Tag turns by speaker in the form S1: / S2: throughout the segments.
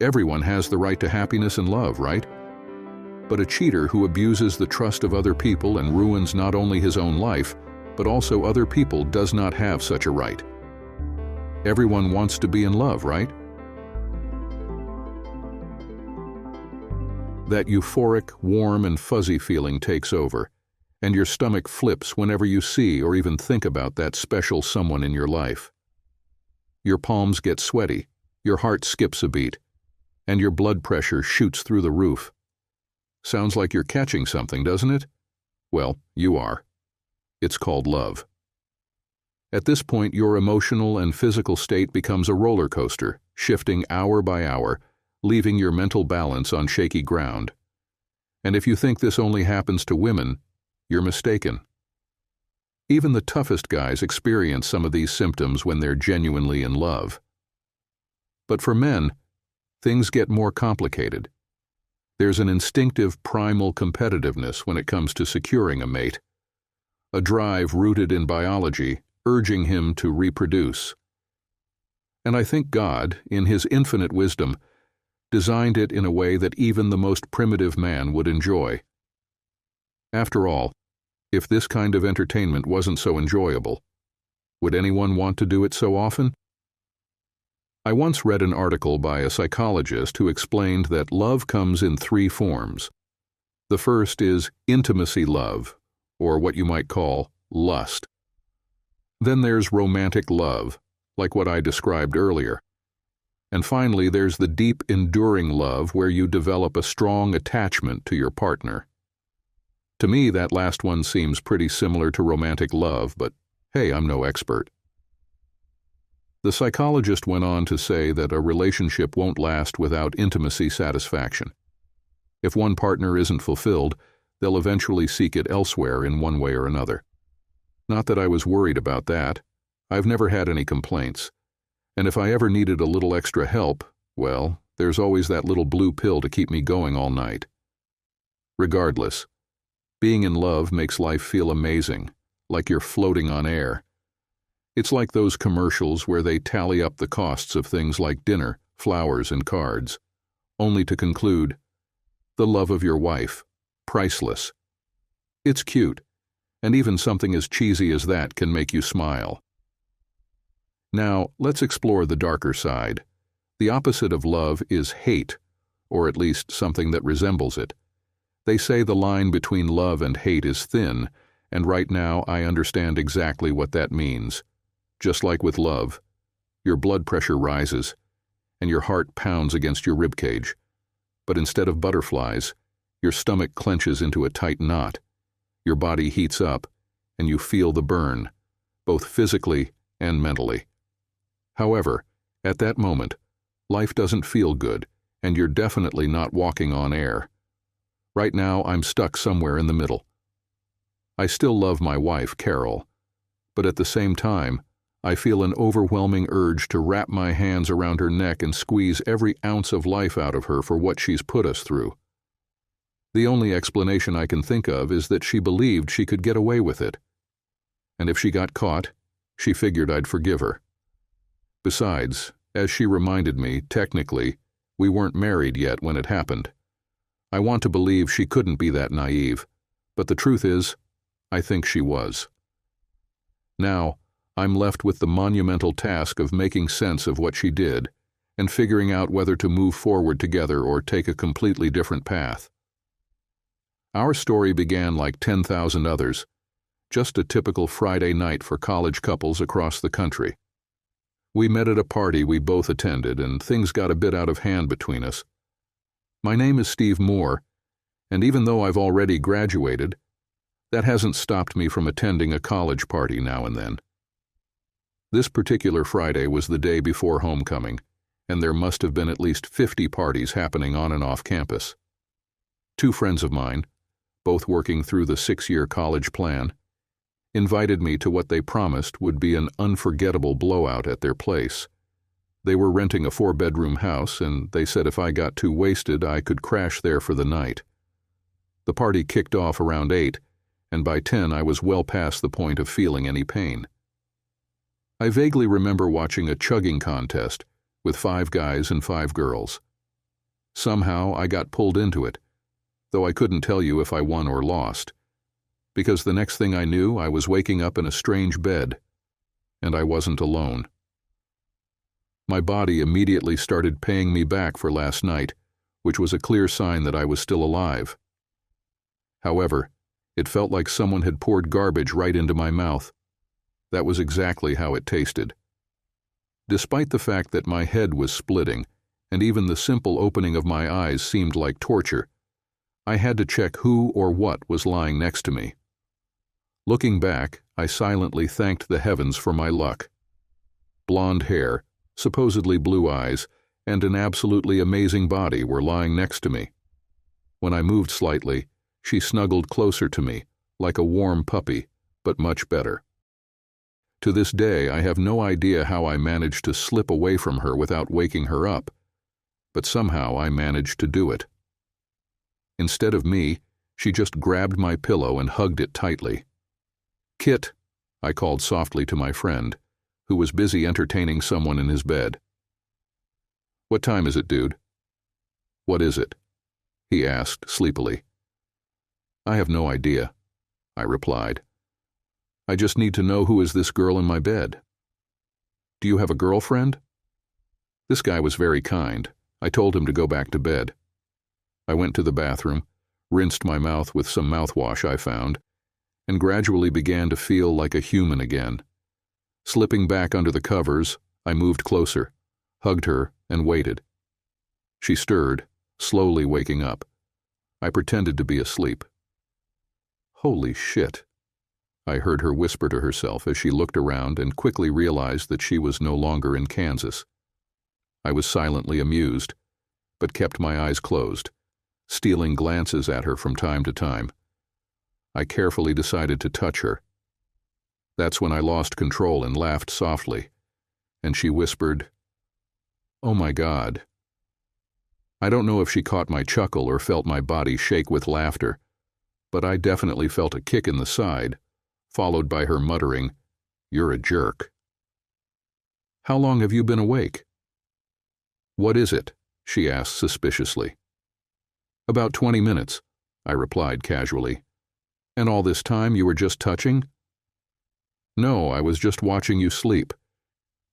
S1: Everyone has the right to happiness and love, right? But a cheater who abuses the trust of other people and ruins not only his own life, but also other people does not have such a right. Everyone wants to be in love, right? That euphoric, warm, and fuzzy feeling takes over, and your stomach flips whenever you see or even think about that special someone in your life. Your palms get sweaty, your heart skips a beat, and your blood pressure shoots through the roof. Sounds like you're catching something, doesn't it? Well, you are. It's called love. At this point, your emotional and physical state becomes a roller coaster, shifting hour by hour, leaving your mental balance on shaky ground. And if you think this only happens to women, you're mistaken. Even the toughest guys experience some of these symptoms when they're genuinely in love. But for men, things get more complicated. There's an instinctive primal competitiveness when it comes to securing a mate, a drive rooted in biology, urging him to reproduce. And I think God, in His infinite wisdom, designed it in a way that even the most primitive man would enjoy. After all, if this kind of entertainment wasn't so enjoyable, would anyone want to do it so often? I once read an article by a psychologist who explained that love comes in 3 forms. The first is intimacy love, or what you might call lust. Then there's romantic love, like what I described earlier. And finally, there's the deep, enduring love where you develop a strong attachment to your partner. To me, that last one seems pretty similar to romantic love, but hey, I'm no expert. The psychologist went on to say that a relationship won't last without intimacy satisfaction. If one partner isn't fulfilled, they'll eventually seek it elsewhere in one way or another. Not that I was worried about that. I've never had any complaints. And if I ever needed a little extra help, well, there's always that little blue pill to keep me going all night. Regardless, being in love makes life feel amazing, like you're floating on air. It's like those commercials where they tally up the costs of things like dinner, flowers, and cards, only to conclude, the love of your wife, priceless. It's cute, and even something as cheesy as that can make you smile. Now, let's explore the darker side. The opposite of love is hate, or at least something that resembles it. They say the line between love and hate is thin, and right now I understand exactly what that means. Just like with love, your blood pressure rises, and your heart pounds against your ribcage. But instead of butterflies, your stomach clenches into a tight knot, your body heats up, and you feel the burn, both physically and mentally. However, at that moment, life doesn't feel good, and you're definitely not walking on air. Right now, I'm stuck somewhere in the middle. I still love my wife, Carol, but at the same time, I feel an overwhelming urge to wrap my hands around her neck and squeeze every ounce of life out of her for what she's put us through. The only explanation I can think of is that she believed she could get away with it. And if she got caught, she figured I'd forgive her. Besides, as she reminded me, technically, we weren't married yet when it happened. I want to believe she couldn't be that naive, but the truth is, I think she was. Now, I'm left with the monumental task of making sense of what she did and figuring out whether to move forward together or take a completely different path. Our story began like 10,000 others, just a typical Friday night for college couples across the country. We met at a party we both attended, and things got a bit out of hand between us. My name is Steve Moore, and even though I've already graduated, that hasn't stopped me from attending a college party now and then. This particular Friday was the day before homecoming, and there must have been at least 50 parties happening on and off campus. 2 friends of mine, both working through the 6-year college plan, invited me to what they promised would be an unforgettable blowout at their place. They were renting a 4-bedroom house, and they said if I got too wasted, I could crash there for the night. The party kicked off around 8, and by 10 I was well past the point of feeling any pain. I vaguely remember watching a chugging contest with 5 guys and 5 girls. Somehow I got pulled into it, though I couldn't tell you if I won or lost, because the next thing I knew, I was waking up in a strange bed, and I wasn't alone. My body immediately started paying me back for last night, which was a clear sign that I was still alive. However, it felt like someone had poured garbage right into my mouth. That was exactly how it tasted. Despite the fact that my head was splitting, and even the simple opening of my eyes seemed like torture, I had to check who or what was lying next to me. Looking back, I silently thanked the heavens for my luck. Blonde hair, supposedly blue eyes, and an absolutely amazing body were lying next to me. When I moved slightly, she snuggled closer to me, like a warm puppy, but much better. To this day, I have no idea how I managed to slip away from her without waking her up, but somehow I managed to do it. Instead of me, she just grabbed my pillow and hugged it tightly. "Kit," I called softly to my friend, who was busy entertaining someone in his bed. "What time is it, dude?" "What is it?" he asked sleepily. "I have no idea," I replied. "I just need to know who is this girl in my bed." "Do you have a girlfriend?" This guy was very kind. I told him to go back to bed. I went to the bathroom, rinsed my mouth with some mouthwash I found, and gradually began to feel like a human again. Slipping back under the covers, I moved closer, hugged her, and waited. She stirred, slowly waking up. I pretended to be asleep. "Holy shit," I heard her whisper to herself as she looked around and quickly realized that she was no longer in Kansas. I was silently amused, but kept my eyes closed, stealing glances at her from time to time. I carefully decided to touch her. That's when I lost control and laughed softly, and she whispered, "Oh my God." I don't know if she caught my chuckle or felt my body shake with laughter, but I definitely felt a kick in the side, followed by her muttering, "You're a jerk." "How long have you been awake?" "What is it?" she asked suspiciously. "About 20 minutes, I replied casually. "And all this time you were just touching?" "No, I was just watching you sleep.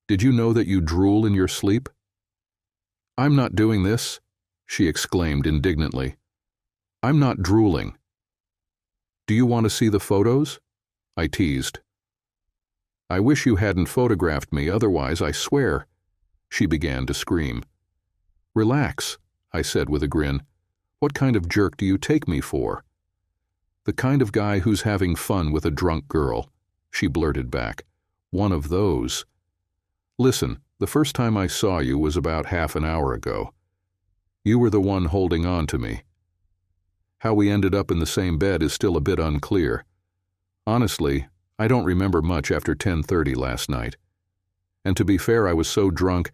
S1: Did you know that you drool in your sleep?" "I'm not doing this," she exclaimed indignantly. "I'm not drooling." "Do you want to see the photos?" I teased. "I wish you hadn't photographed me, otherwise I swear," she began to scream. "Relax," I said with a grin. "What kind of jerk do you take me for?" "The kind of guy who's having fun with a drunk girl," she blurted back. "One of those. Listen, the first time I saw you was about half an hour ago. You were the one holding on to me. How we ended up in the same bed is still a bit unclear. Honestly, I don't remember much after 10:30 last night. And to be fair, I was so drunk,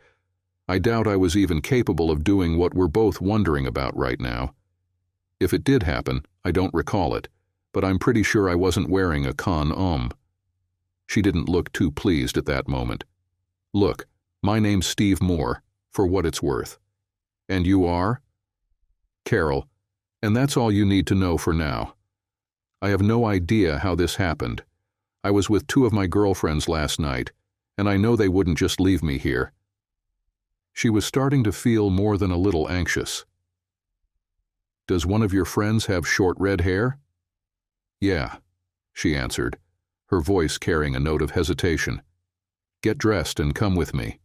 S1: I doubt I was even capable of doing what we're both wondering about right now. If it did happen, I don't recall it, but I'm pretty sure I wasn't wearing a con-homme." She didn't look too pleased at that moment. "Look, my name's Steve Moore, for what it's worth. And you are?" "Carol, and that's all you need to know for now. I have no idea how this happened. I was with 2 of my girlfriends last night, and I know they wouldn't just leave me here." She was starting to feel more than a little anxious. "Does one of your friends have short red hair?" "Yeah," she answered, her voice carrying a note of hesitation. "Get dressed and come with me."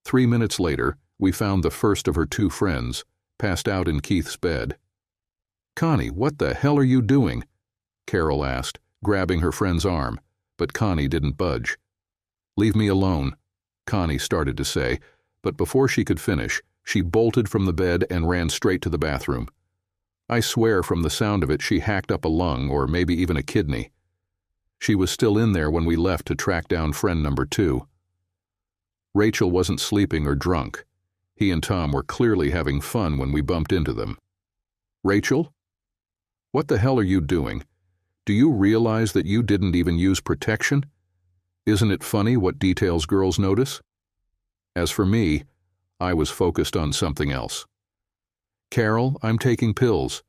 S1: 3 minutes later, we found the first of her 2 friends, passed out in Keith's bed. "Connie, what the hell are you doing?" Carol asked, grabbing her friend's arm, but Connie didn't budge. "Leave me alone," Connie started to say, but before she could finish, she bolted from the bed and ran straight to the bathroom. I swear from the sound of it she hacked up a lung or maybe even a kidney. She was still in there when we left to track down friend number 2. Rachel wasn't sleeping or drunk. He and Tom were clearly having fun when we bumped into them. "Rachel? What the hell are you doing? Do you realize that you didn't even use protection? Isn't it funny what details girls notice? As for me, I was focused on something else. "Carol, I'm taking pills,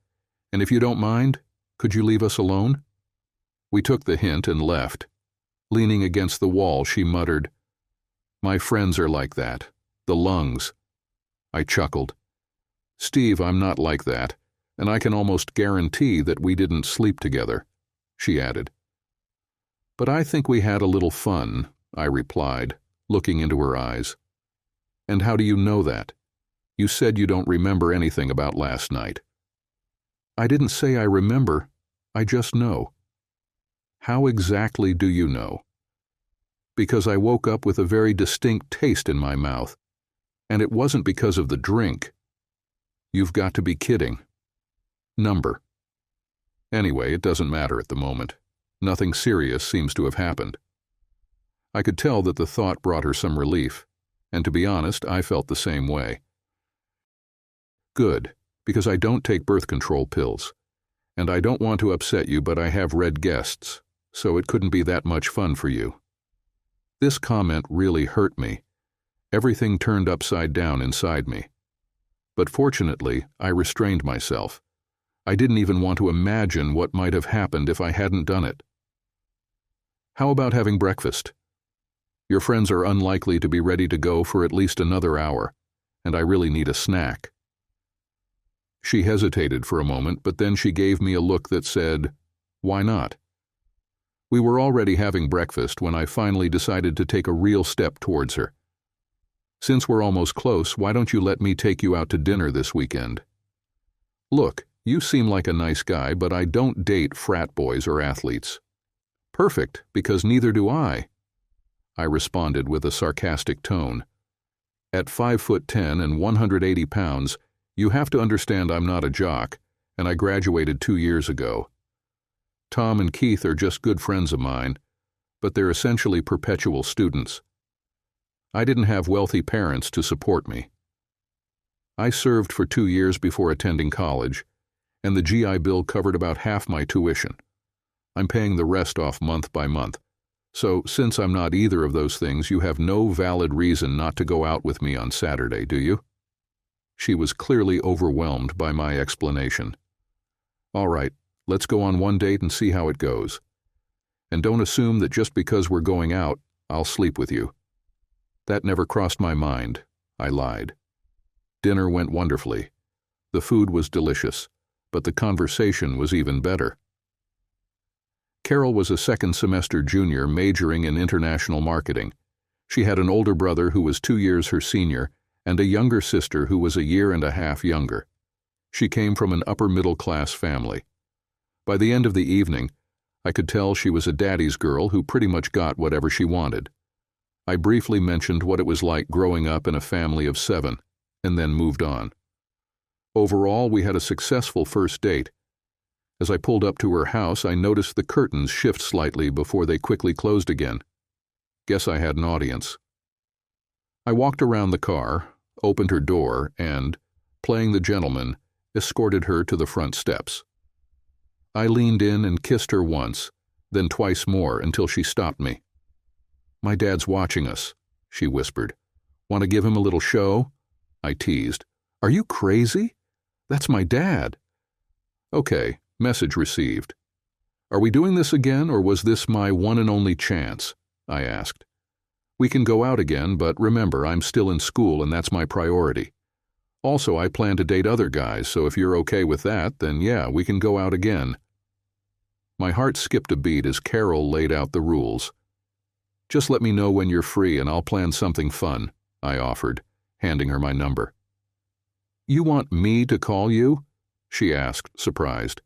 S1: and if you don't mind, could you leave us alone?" We took the hint and left. Leaning against the wall, she muttered, "My friends are like that. The lungs." I chuckled. "Steve, I'm not like that, and I can almost guarantee that we didn't sleep together," she added. "But I think we had a little fun," I replied, looking into her eyes. "And how do you know that? You said you don't remember anything about last night." "I didn't say I remember, I just know." "How exactly do you know?" "Because I woke up with a very distinct taste in my mouth, and it wasn't because of the drink." "You've got to be kidding." "Number." "Anyway, it doesn't matter at the moment. Nothing serious seems to have happened." I could tell that the thought brought her some relief, and to be honest, I felt the same way. "Good, because I don't take birth control pills, and I don't want to upset you, but I have red guests, so it couldn't be that much fun for you." This comment really hurt me. Everything turned upside down inside me. But fortunately, I restrained myself. I didn't even want to imagine what might have happened if I hadn't done it. "How about having breakfast? Your friends are unlikely to be ready to go for at least another hour, and I really need a snack." She hesitated for a moment, but then she gave me a look that said, "Why not?" We were already having breakfast when I finally decided to take a real step towards her. "Since we're almost close, why don't you let me take you out to dinner this weekend?" "Look, you seem like a nice guy, but I don't date frat boys or athletes." "Perfect, because neither do I," I responded with a sarcastic tone. "At 5'10" and 180 pounds, you have to understand I'm not a jock, and I graduated 2 years ago. Tom and Keith are just good friends of mine, but they're essentially perpetual students. I didn't have wealthy parents to support me. I served for 2 years before attending college, and the GI Bill covered about half my tuition. I'm paying the rest off month by month. So, since I'm not either of those things, you have no valid reason not to go out with me on Saturday, do you?" She was clearly overwhelmed by my explanation. "All right, let's go on one date and see how it goes. And don't assume that just because we're going out, I'll sleep with you." "That never crossed my mind," I lied. Dinner went wonderfully. The food was delicious, but the conversation was even better. Carol was a second-semester junior majoring in international marketing. She had an older brother who was 2 years her senior and a younger sister who was a year and a half younger. She came from an upper-middle-class family. By the end of the evening, I could tell she was a daddy's girl who pretty much got whatever she wanted. I briefly mentioned what it was like growing up in a family of 7, and then moved on. Overall, we had a successful first date. As I pulled up to her house, I noticed the curtains shift slightly before they quickly closed again. Guess I had an audience. I walked around the car, opened her door, and, playing the gentleman, escorted her to the front steps. I leaned in and kissed her once, then twice more until she stopped me. "My dad's watching us," she whispered. "Want to give him a little show?" I teased. "Are you crazy? That's my dad." "Okay, message received. Are we doing this again, or was this my one and only chance?" I asked. "We can go out again, but remember, I'm still in school and that's my priority. Also, I plan to date other guys, so if you're okay with that, then yeah, we can go out again." My heart skipped a beat as Carol laid out the rules. "Just let me know when you're free and I'll plan something fun," I offered, handing her my number. "You want me to call you?" she asked, surprised.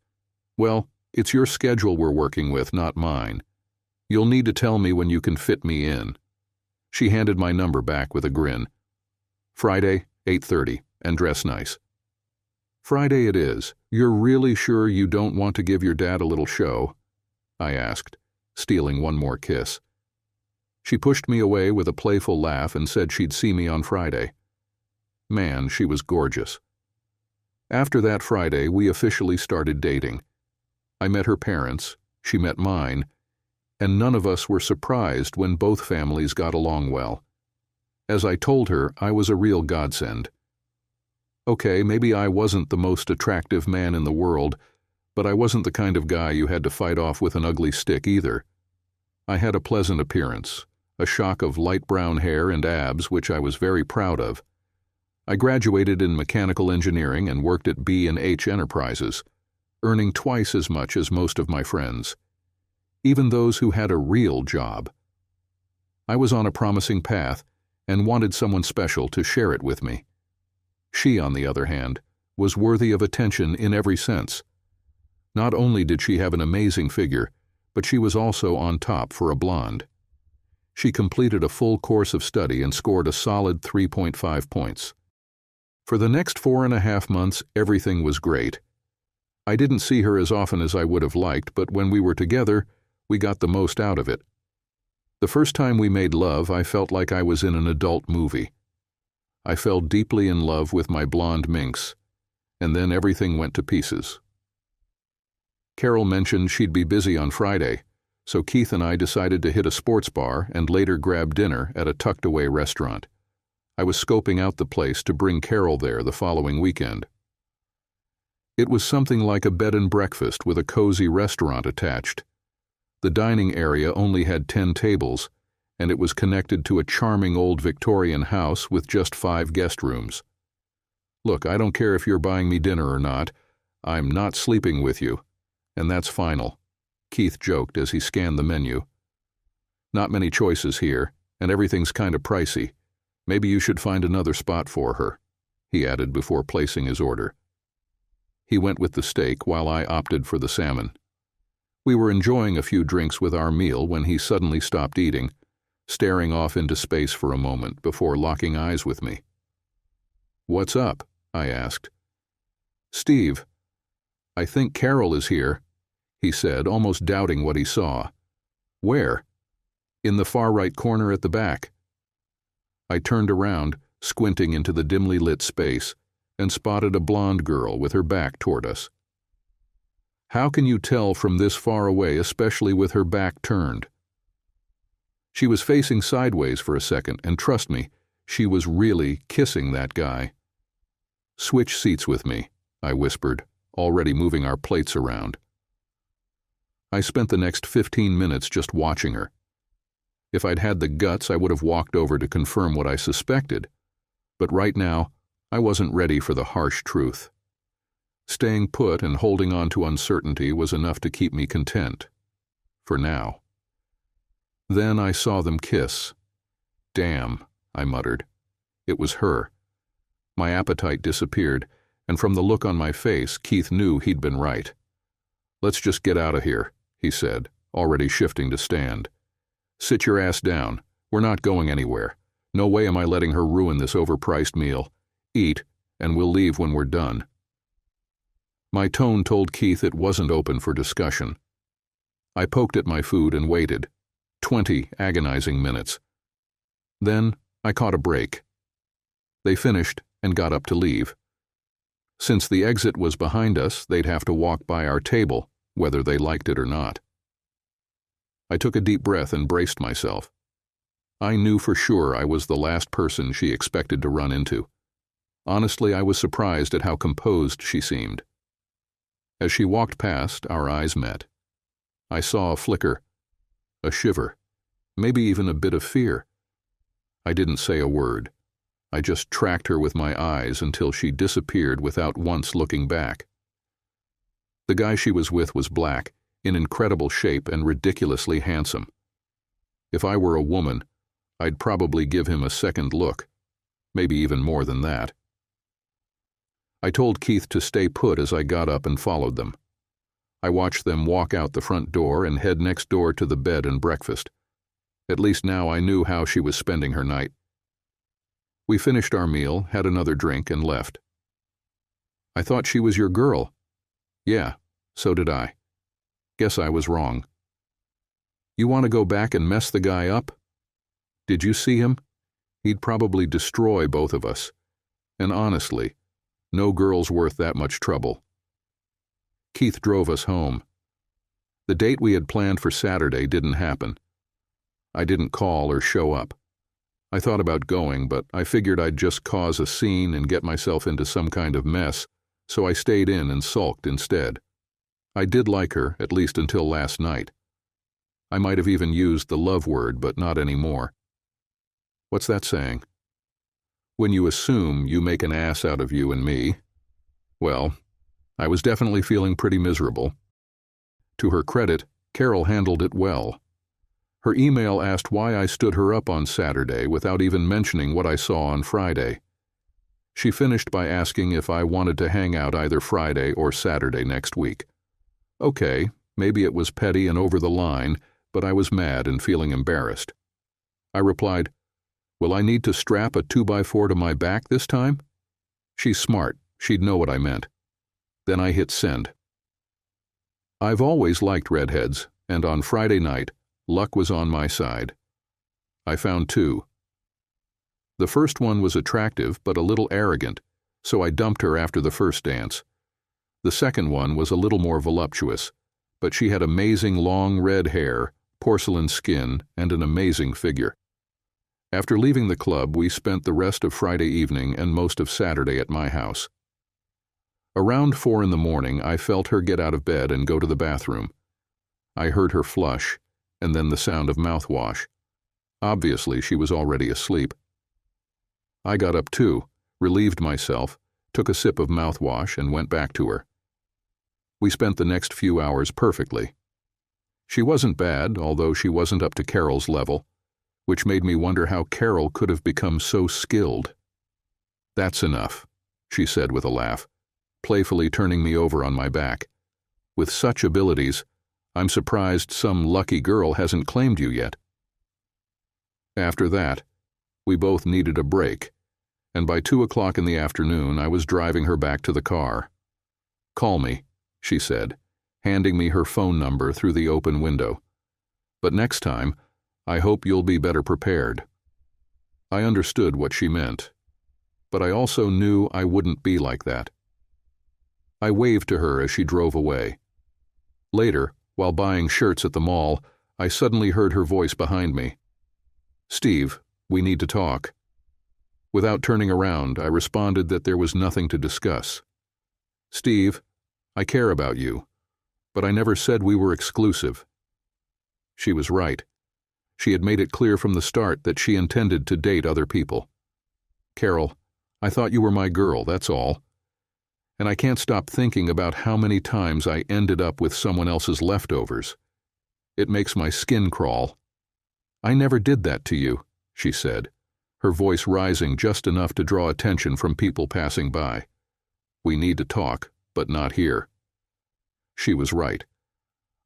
S1: "Well, it's your schedule we're working with, not mine. You'll need to tell me when you can fit me in." She handed my number back with a grin. "Friday, 8:30. And dress nice." "Friday it is. You're really sure you don't want to give your dad a little show?" I asked, stealing one more kiss. She pushed me away with a playful laugh and said she'd see me on Friday. Man, she was gorgeous. After that Friday, we officially started dating. I met her parents, she met mine, and none of us were surprised when both families got along well. As I told her, I was a real godsend. Okay, maybe I wasn't the most attractive man in the world, but I wasn't the kind of guy you had to fight off with an ugly stick either. I had a pleasant appearance, a shock of light brown hair and abs, which I was very proud of. I graduated in mechanical engineering and worked at B&H Enterprises, earning twice as much as most of my friends, even those who had a real job. I was on a promising path and wanted someone special to share it with me. She, on the other hand, was worthy of attention in every sense. Not only did she have an amazing figure, but she was also on top for a blonde. She completed a full course of study and scored a solid 3.5 points. For the next 4.5 months, everything was great. I didn't see her as often as I would have liked, but when we were together, we got the most out of it. The first time we made love, I felt like I was in an adult movie. I fell deeply in love with my blonde minx, and then everything went to pieces. Carol mentioned she'd be busy on Friday, so Keith and I decided to hit a sports bar and later grab dinner at a tucked-away restaurant. I was scoping out the place to bring Carol there the following weekend. It was something like a bed and breakfast with a cozy restaurant attached. The dining area only had 10 tables, and it was connected to a charming old Victorian house with just 5 guest rooms. Look, I don't care if you're buying me dinner or not. I'm not sleeping with you, and that's final, Keith joked as he scanned the menu. Not many choices here, and everything's kind of pricey. Maybe you should find another spot for her, he added before placing his order. He went with the steak while I opted for the salmon. We were enjoying a few drinks with our meal when he suddenly stopped eating, staring off into space for a moment before locking eyes with me. "What's up?" I asked. "Steve, I think Carol is here," he said, almost doubting what he saw. "Where?" "In the far right corner at the back." I turned around, squinting into the dimly lit space, and spotted a blonde girl with her back toward us. How can you tell from this far away, especially with her back turned? She was facing sideways for a second, and trust me, she was really kissing that guy. "Switch seats with me," I whispered, already moving our plates around. I spent the next 15 minutes just watching her. If I'd had the guts, I would have walked over to confirm what I suspected, but right now, I wasn't ready for the harsh truth. Staying put and holding on to uncertainty was enough to keep me content. For now. Then I saw them kiss. "Damn," I muttered. It was her. My appetite disappeared, and from the look on my face, Keith knew he'd been right. "Let's just get out of here," he said, already shifting to stand. "Sit your ass down. We're not going anywhere. No way am I letting her ruin this overpriced meal. Eat, and we'll leave when we're done." My tone told Keith it wasn't open for discussion. I poked at my food and waited. 20 agonizing minutes. Then I caught a break. They finished and got up to leave. Since the exit was behind us, they'd have to walk by our table, whether they liked it or not. I took a deep breath and braced myself. I knew for sure I was the last person she expected to run into. Honestly, I was surprised at how composed she seemed. As she walked past, our eyes met. I saw a flicker, a shiver, maybe even a bit of fear. I didn't say a word. I just tracked her with my eyes until she disappeared without once looking back. The guy she was with was black, in incredible shape and ridiculously handsome. If I were a woman, I'd probably give him a second look, maybe even more than that. I told Keith to stay put as I got up and followed them. I watched them walk out the front door and head next door to the bed and breakfast. At least now I knew how she was spending her night. We finished our meal, had another drink, and left. "I thought she was your girl." "Yeah, so did I. Guess I was wrong." "You want to go back and mess the guy up?" "Did you see him? He'd probably destroy both of us. And honestly, no girl's worth that much trouble." Keith drove us home. The date we had planned for Saturday didn't happen. I didn't call or show up. I thought about going, but I figured I'd just cause a scene and get myself into some kind of mess, so I stayed in and sulked instead. I did like her, at least until last night. I might have even used the love word, but not anymore. What's that saying? When you assume, you make an ass out of you and me. Well, I was definitely feeling pretty miserable. To her credit, Carol handled it well. Her email asked why I stood her up on Saturday without even mentioning what I saw on Friday. She finished by asking if I wanted to hang out either Friday or Saturday next week. Okay, maybe it was petty and over the line, but I was mad and feeling embarrassed. I replied, "Will I need to strap a 2x4 to my back this time?" She's smart, she'd know what I meant. Then I hit send. I've always liked redheads, and on Friday night, luck was on my side. I found two. The first one was attractive but a little arrogant, so I dumped her after the first dance. The second one was a little more voluptuous, but she had amazing long red hair, porcelain skin, and an amazing figure. After leaving the club, we spent the rest of Friday evening and most of Saturday at my house. Around 4 in the morning, I felt her get out of bed and go to the bathroom. I heard her flush, and then the sound of mouthwash. Obviously, she was already asleep. I got up too, relieved myself, took a sip of mouthwash, and went back to her. We spent the next few hours perfectly. She wasn't bad, although she wasn't up to Carol's level, which made me wonder how Carol could have become so skilled. "That's enough," she said with a laugh, playfully turning me over on my back. "With such abilities, I'm surprised some lucky girl hasn't claimed you yet." After that, we both needed a break, and by 2 o'clock in the afternoon I was driving her back to the car. "Call me," she said, handing me her phone number through the open window. "But next time, I hope you'll be better prepared." I understood what she meant, but I also knew I wouldn't be like that. I waved to her as she drove away. Later, while buying shirts at the mall, I suddenly heard her voice behind me. "Steve, we need to talk." Without turning around, I responded that there was nothing to discuss. "Steve, I care about you, but I never said we were exclusive." She was right. She had made it clear from the start that she intended to date other people. "Carol, I thought you were my girl, that's all. And I can't stop thinking about how many times I ended up with someone else's leftovers. It makes my skin crawl." "I never did that to you," she said, her voice rising just enough to draw attention from people passing by. "We need to talk, but not here." She was right.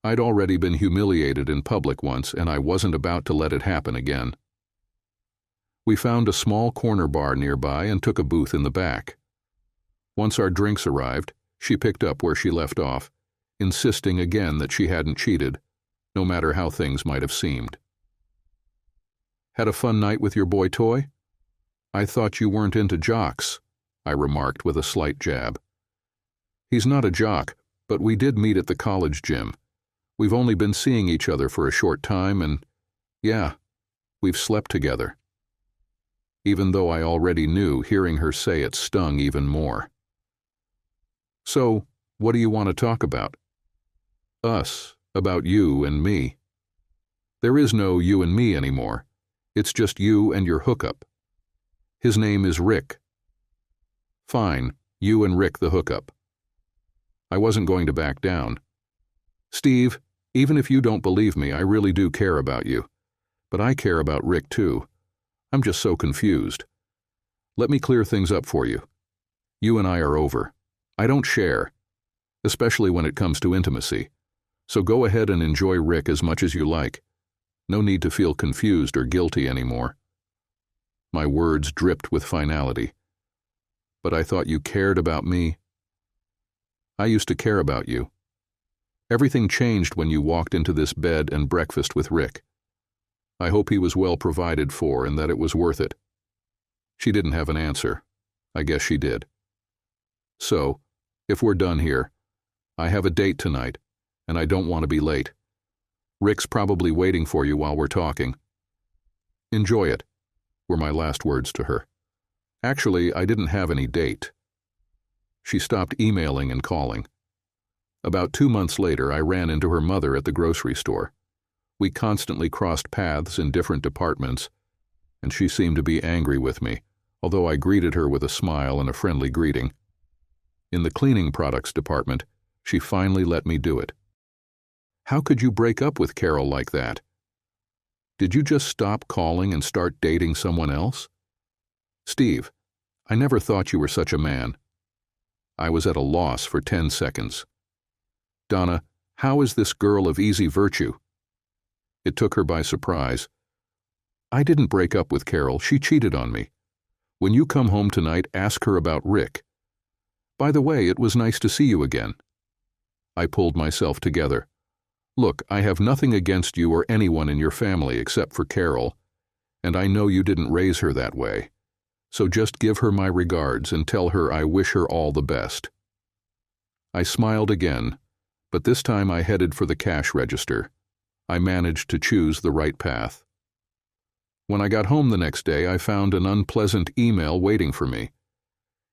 S1: I'd already been humiliated in public once, and I wasn't about to let it happen again. We found a small corner bar nearby and took a booth in the back. Once our drinks arrived, she picked up where she left off, insisting again that she hadn't cheated, no matter how things might have seemed. "Had a fun night with your boy toy? I thought you weren't into jocks," I remarked with a slight jab. "He's not a jock, but we did meet at the college gym. We've only been seeing each other for a short time and, yeah, we've slept together." Even though I already knew, hearing her say it stung even more. "So, what do you want to talk about?" "Us, about you and me." "There is no you and me anymore. It's just you and your hookup. His name is Rick." "Fine, you and Rick the hookup." I wasn't going to back down. "Steve, even if you don't believe me, I really do care about you. But I care about Rick too. I'm just so confused. Let me clear things up for you. You and I are over. I don't share, especially when it comes to intimacy. So go ahead and enjoy Rick as much as you like. No need to feel confused or guilty anymore." My words dripped with finality. "But I thought you cared about me." "I used to care about you. Everything changed when you walked into this bed and breakfast with Rick. I hope he was well provided for and that it was worth it." She didn't have an answer. I guess she did. "So, if we're done here, I have a date tonight, and I don't want to be late. Rick's probably waiting for you while we're talking. Enjoy it. were my last words to her. Actually, I didn't have any date. She stopped emailing and calling. About 2 months later, I ran into her mother at the grocery store. We constantly crossed paths in different departments, and she seemed to be angry with me, although I greeted her with a smile and a friendly greeting. In the cleaning products department, she finally let me do it. "How could you break up with Carol like that? Did you just stop calling and start dating someone else?" "Steve, I never thought you were such a man." I was at a loss for 10 seconds. "Donna, how is this girl of easy virtue?" It took her by surprise. "I didn't break up with Carol. She cheated on me. When you come home tonight, ask her about Rick. By the way, it was nice to see you again." I pulled myself together. "Look, I have nothing against you or anyone in your family except for Carol, and I know you didn't raise her that way. So just give her my regards and tell her I wish her all the best." I smiled again, but this time I headed for the cash register. I managed to choose the right path. When I got home the next day, I found an unpleasant email waiting for me.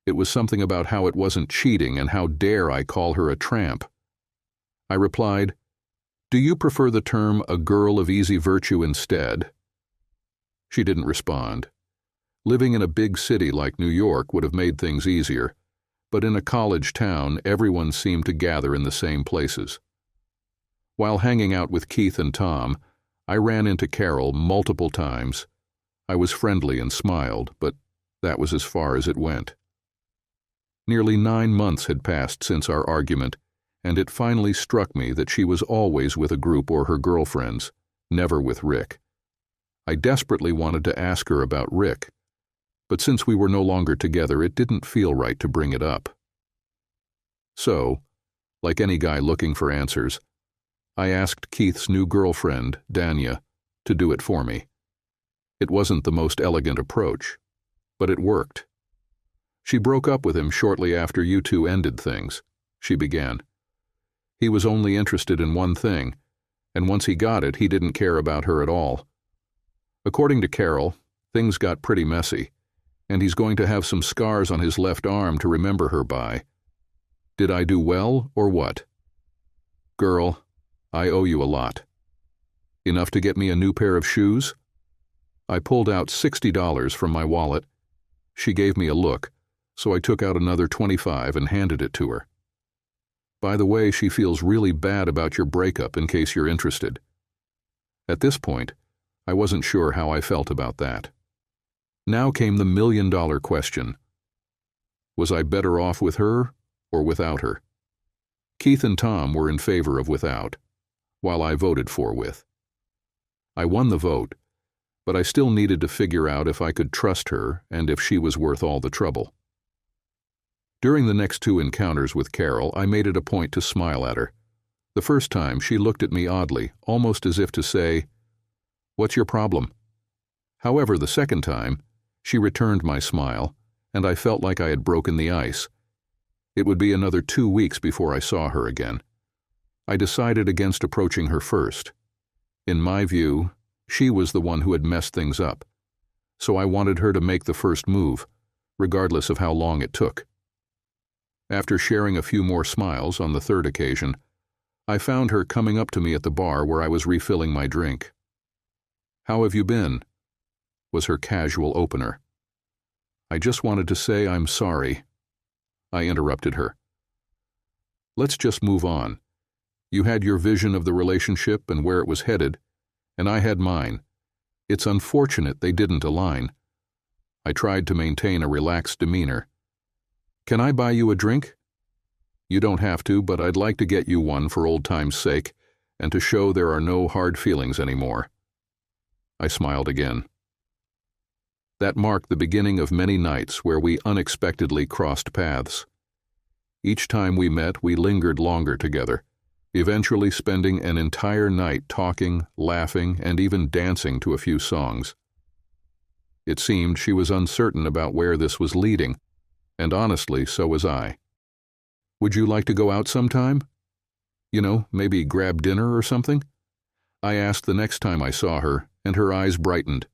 S1: It was something about how it wasn't cheating and how dare I call her a tramp. I replied, "Do you prefer the term a girl of easy virtue instead?" She didn't respond. Living in a big city like New York would have made things easier, but in a college town, everyone seemed to gather in the same places. While hanging out with Keith and Tom, I ran into Carol multiple times. I was friendly and smiled, but that was as far as it went. Nearly 9 months had passed since our argument, and it finally struck me that she was always with a group or her girlfriends, never with Rick. I desperately wanted to ask her about Rick, but since we were no longer together, it didn't feel right to bring it up. So, like any guy looking for answers, I asked Keith's new girlfriend, Danya, to do it for me. It wasn't the most elegant approach, but it worked. "She broke up with him shortly after you two ended things," she began. "He was only interested in one thing, and once he got it, he didn't care about her at all. According to Carol, things got pretty messy, and he's going to have some scars on his left arm to remember her by. Did I do well, or what? Girl, I owe you a lot. Enough to get me a new pair of shoes?" I pulled out $60 from my wallet. She gave me a look, so I took out another $25 and handed it to her. "By the way, she feels really bad about your breakup, in case you're interested." At this point, I wasn't sure how I felt about that. Now came the million-dollar question. Was I better off with her or without her? Keith and Tom were in favor of without, while I voted for with. I won the vote, but I still needed to figure out if I could trust her and if she was worth all the trouble. During the next 2 encounters with Carol, I made it a point to smile at her. The first time, she looked at me oddly, almost as if to say, "What's your problem?" However, the second time, she returned my smile, and I felt like I had broken the ice. It would be another 2 weeks before I saw her again. I decided against approaching her first. In my view, she was the one who had messed things up, so I wanted her to make the first move, regardless of how long it took. After sharing a few more smiles on the third occasion, I found her coming up to me at the bar where I was refilling my drink. "How have you been?" was her casual opener. "I just wanted to say I'm sorry." I interrupted her. "Let's just move on. You had your vision of the relationship and where it was headed, and I had mine. It's unfortunate they didn't align." I tried to maintain a relaxed demeanor. "Can I buy you a drink?" "You don't have to, but I'd like to get you one for old time's sake, and to show there are no hard feelings anymore." I smiled again. That marked the beginning of many nights where we unexpectedly crossed paths. Each time we met, we lingered longer together, eventually spending an entire night talking, laughing, and even dancing to a few songs. It seemed she was uncertain about where this was leading, and honestly, so was I. "Would you like to go out sometime? Maybe grab dinner or something?" I asked the next time I saw her, and her eyes brightened.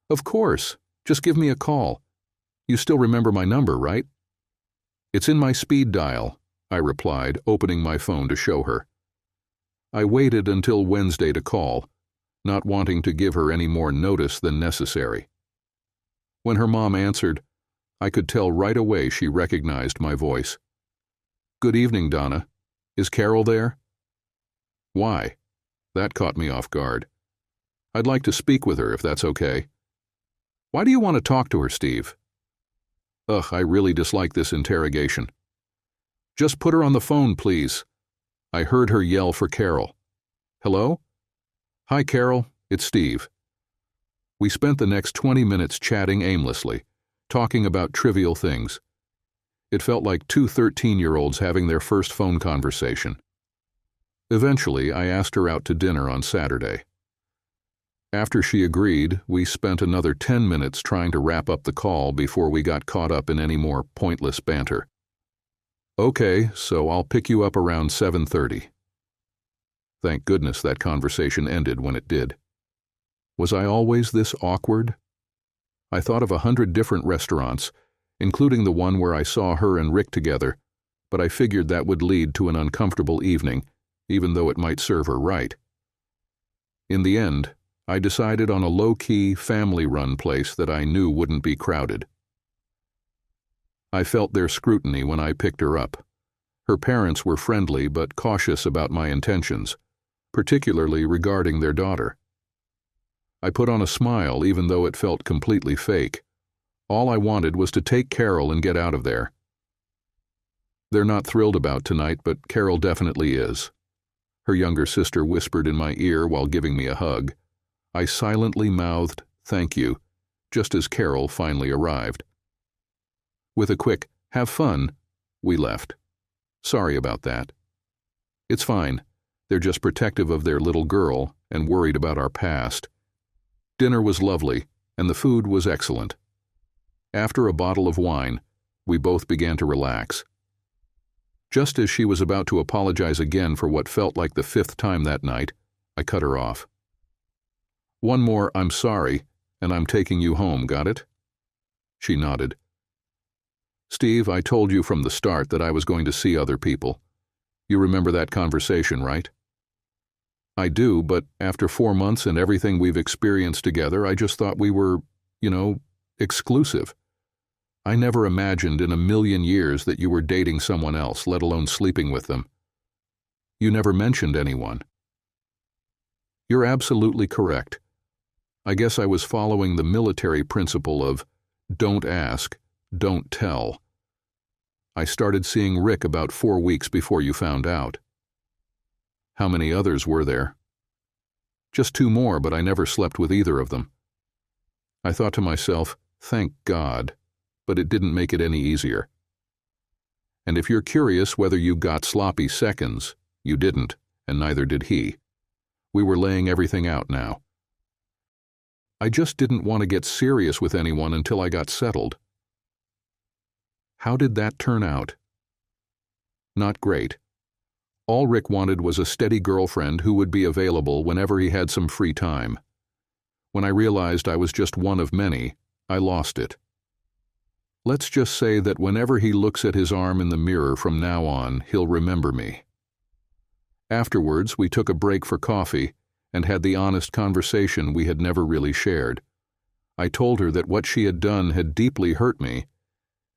S1: Of course. Just give me a call. You still remember my number, right? It's in my speed dial, I replied, opening my phone to show her. I waited until Wednesday to call, not wanting to give her any more notice than necessary. When her mom answered, I could tell right away she recognized my voice. Good evening, Donna. Is Carol there? Why? That caught me off guard. I'd like to speak with her if that's okay. Why do you want to talk to her, Steve? Ugh, I really dislike this interrogation. Just put her on the phone, please. I heard her yell for Carol. Hello? Hi, Carol. It's Steve. We spent the next 20 minutes chatting aimlessly, talking about trivial things. It felt like two 13-year-olds having their first phone conversation. Eventually, I asked her out to dinner on Saturday. After she agreed, we spent another 10 minutes trying to wrap up the call before we got caught up in any more pointless banter. Okay, so I'll pick you up around 7:30. Thank goodness that conversation ended when it did. Was I always this awkward? I thought of 100 different restaurants, including the one where I saw her and Rick together, but I figured that would lead to an uncomfortable evening, even though it might serve her right. In the end, I decided on a low-key, family-run place that I knew wouldn't be crowded. I felt their scrutiny when I picked her up. Her parents were friendly but cautious about my intentions, particularly regarding their daughter. I put on a smile even though it felt completely fake. All I wanted was to take Carol and get out of there. They're not thrilled about tonight, but Carol definitely is. Her younger sister whispered in my ear while giving me a hug. I silently mouthed, "Thank you," just as Carol finally arrived. With a quick, "Have fun," we left. Sorry about that. It's fine. They're just protective of their little girl and worried about our past. Dinner was lovely, and the food was excellent. After a bottle of wine, we both began to relax. Just as she was about to apologize again for what felt like the 5th time that night, I cut her off. One more "I'm sorry, and I'm taking you home, got it?" She nodded. Steve, I told you from the start that I was going to see other people. You remember that conversation, right? I do, but after 4 months and everything we've experienced together, I just thought we were, exclusive. I never imagined in a million years that you were dating someone else, let alone sleeping with them. You never mentioned anyone. You're absolutely correct. I guess I was following the military principle of don't ask, don't tell. I started seeing Rick about 4 weeks before you found out. How many others were there? Just 2 more, but I never slept with either of them. I thought to myself, thank God, but it didn't make it any easier. And if you're curious whether you got sloppy seconds, you didn't, and neither did he. We were laying everything out now. I just didn't want to get serious with anyone until I got settled. How did that turn out? Not great. All Rick wanted was a steady girlfriend who would be available whenever he had some free time. When I realized I was just one of many, I lost it. Let's just say that whenever he looks at his arm in the mirror from now on, he'll remember me. Afterwards, we took a break for coffee and had the honest conversation we had never really shared. I told her that what she had done had deeply hurt me,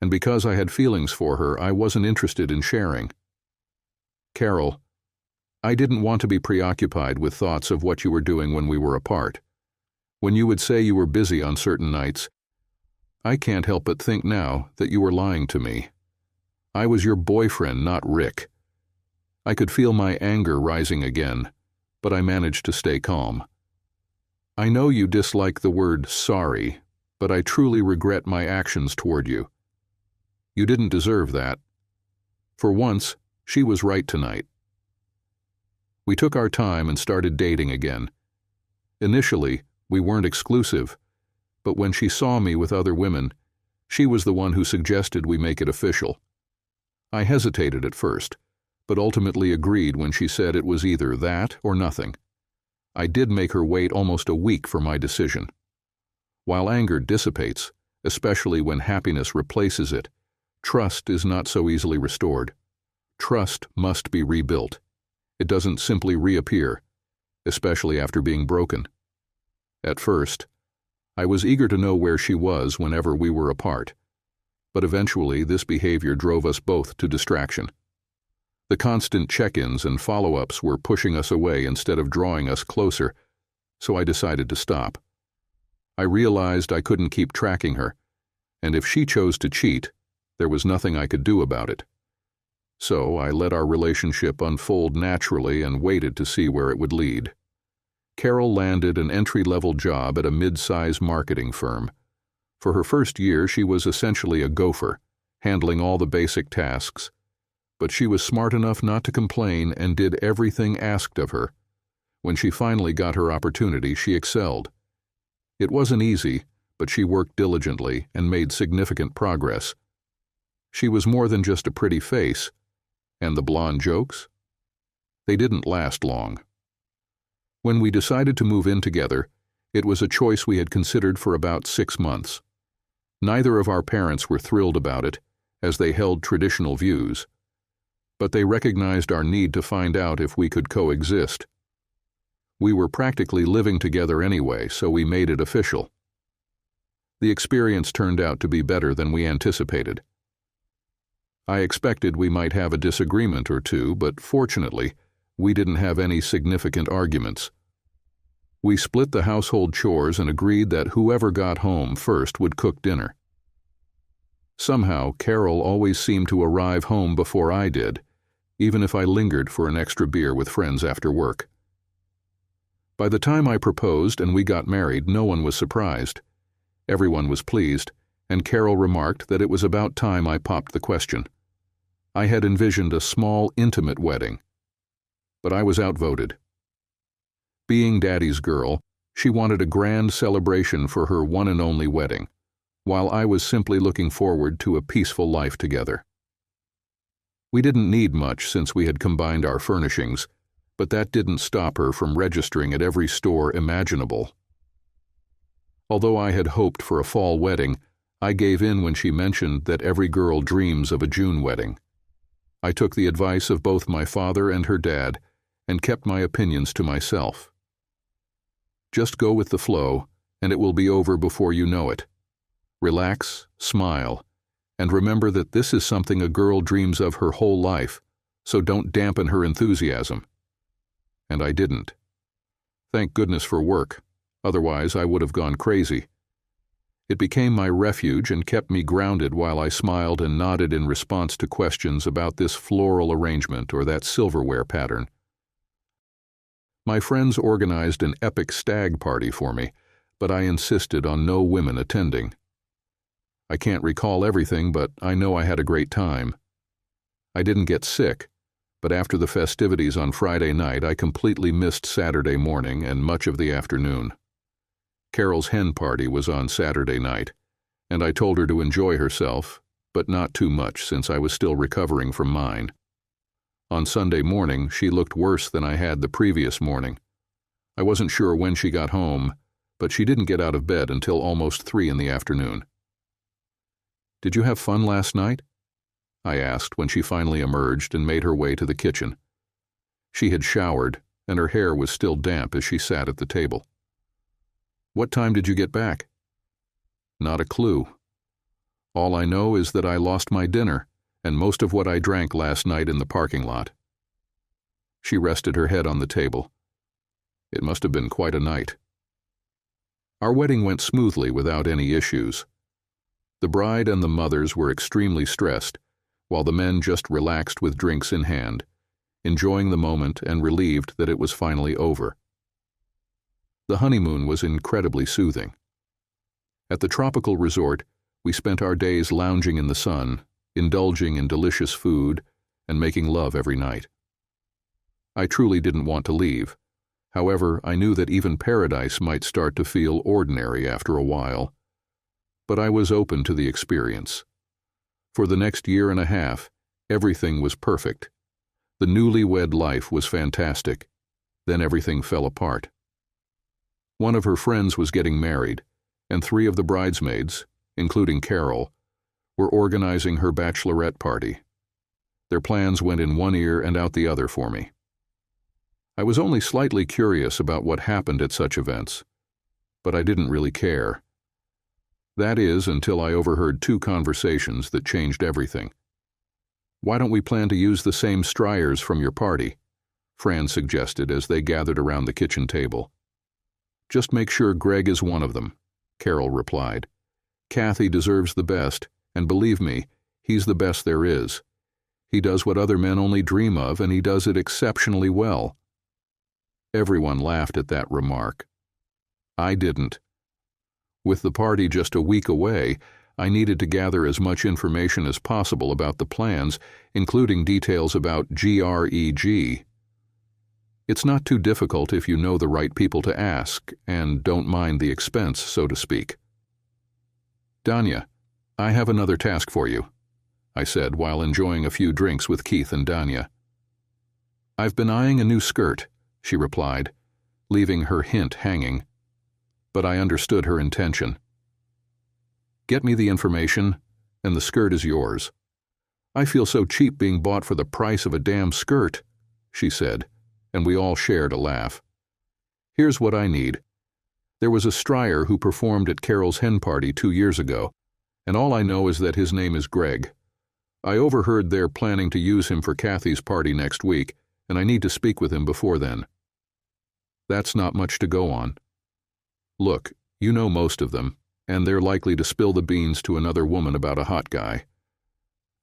S1: and because I had feelings for her, I wasn't interested in sharing. Carol, I didn't want to be preoccupied with thoughts of what you were doing when we were apart. When you would say you were busy on certain nights, I can't help but think now that you were lying to me. I was your boyfriend, not Rick. I could feel my anger rising again, but I managed to stay calm. I know you dislike the word sorry, but I truly regret my actions toward you. You didn't deserve that. For once, she was right tonight. We took our time and started dating again. Initially, we weren't exclusive, but when she saw me with other women, she was the one who suggested we make it official. I hesitated at first, but ultimately agreed when she said it was either that or nothing. I did make her wait almost a week for my decision. While anger dissipates, especially when happiness replaces it, trust is not so easily restored. Trust must be rebuilt. It doesn't simply reappear, especially after being broken. At first, I was eager to know where she was whenever we were apart, but eventually this behavior drove us both to distraction. The constant check-ins and follow-ups were pushing us away instead of drawing us closer, so I decided to stop. I realized I couldn't keep tracking her, and if she chose to cheat, there was nothing I could do about it. So I let our relationship unfold naturally and waited to see where it would lead. Carol landed an entry-level job at a mid-size marketing firm. For her first year, she was essentially a gopher, handling all the basic tasks, but she was smart enough not to complain and did everything asked of her. When she finally got her opportunity, she excelled. It wasn't easy, but she worked diligently and made significant progress. She was more than just a pretty face, and the blonde jokes? They didn't last long. When we decided to move in together, it was a choice we had considered for about 6 months. Neither of our parents were thrilled about it, as they held traditional views, but they recognized our need to find out if we could coexist. We were practically living together anyway, so we made it official. The experience turned out to be better than we anticipated. I expected we might have a disagreement or two, but fortunately, we didn't have any significant arguments. We split the household chores and agreed that whoever got home first would cook dinner. Somehow, Carol always seemed to arrive home before I did, even if I lingered for an extra beer with friends after work. By the time I proposed and we got married, no one was surprised. Everyone was pleased, and Carol remarked that it was about time I popped the question. I had envisioned a small, intimate wedding, but I was outvoted. Being Daddy's girl, she wanted a grand celebration for her one and only wedding, while I was simply looking forward to a peaceful life together. We didn't need much since we had combined our furnishings, but that didn't stop her from registering at every store imaginable. Although I had hoped for a fall wedding, I gave in when she mentioned that every girl dreams of a June wedding. I took the advice of both my father and her dad and kept my opinions to myself. Just go with the flow, and it will be over before you know it. Relax, smile, and remember that this is something a girl dreams of her whole life, so don't dampen her enthusiasm. And I didn't. Thank goodness for work, otherwise I would have gone crazy. It became my refuge and kept me grounded while I smiled and nodded in response to questions about this floral arrangement or that silverware pattern. My friends organized an epic stag party for me, but I insisted on no women attending. I can't recall everything, but I know I had a great time. I didn't get sick, but after the festivities on Friday night, I completely missed Saturday morning and much of the afternoon. Carol's hen party was on Saturday night, and I told her to enjoy herself, but not too much since I was still recovering from mine. On Sunday morning, she looked worse than I had the previous morning. I wasn't sure when she got home, but she didn't get out of bed until almost 3 in the afternoon. "Did you have fun last night?" I asked when she finally emerged and made her way to the kitchen. She had showered, and her hair was still damp as she sat at the table. "What time did you get back?" "Not a clue. All I know is that I lost my dinner and most of what I drank last night in the parking lot." She rested her head on the table. It must have been quite a night. Our wedding went smoothly without any issues. The bride and the mothers were extremely stressed, while the men just relaxed with drinks in hand, enjoying the moment and relieved that it was finally over. The honeymoon was incredibly soothing. At the tropical resort, we spent our days lounging in the sun, indulging in delicious food, and making love every night. I truly didn't want to leave. However, I knew that even paradise might start to feel ordinary after a while. But I was open to the experience. For the next year and a half, everything was perfect. The newlywed life was fantastic. Then everything fell apart. One of her friends was getting married, and 3 of the bridesmaids, including Carol, were organizing her bachelorette party. Their plans went in one ear and out the other for me. I was only slightly curious about what happened at such events, but I didn't really care. That is, until I overheard 2 conversations that changed everything. "Why don't we plan to use the same Stryers from your party?" Fran suggested as they gathered around the kitchen table. "Just make sure Greg is one of them," Carol replied. "Kathy deserves the best, and believe me, he's the best there is. He does what other men only dream of, and he does it exceptionally well." Everyone laughed at that remark. I didn't. With the party just a week away, I needed to gather as much information as possible about the plans, including details about GREG. It's not too difficult if you know the right people to ask and don't mind the expense, so to speak. "Danya, I have another task for you," I said while enjoying a few drinks with Keith and Danya. "I've been eyeing a new skirt," she replied, leaving her hint hanging. But I understood her intention. "Get me the information, and the skirt is yours." "I feel so cheap being bought for the price of a damn skirt," she said, and we all shared a laugh. "Here's what I need. There was a Stryer who performed at Carol's hen party 2 years ago, and all I know is that his name is Greg. I overheard they're planning to use him for Kathy's party next week, and I need to speak with him before then." That's not much to go on. Look, you know most of them, and they're likely to spill the beans to another woman about a hot guy.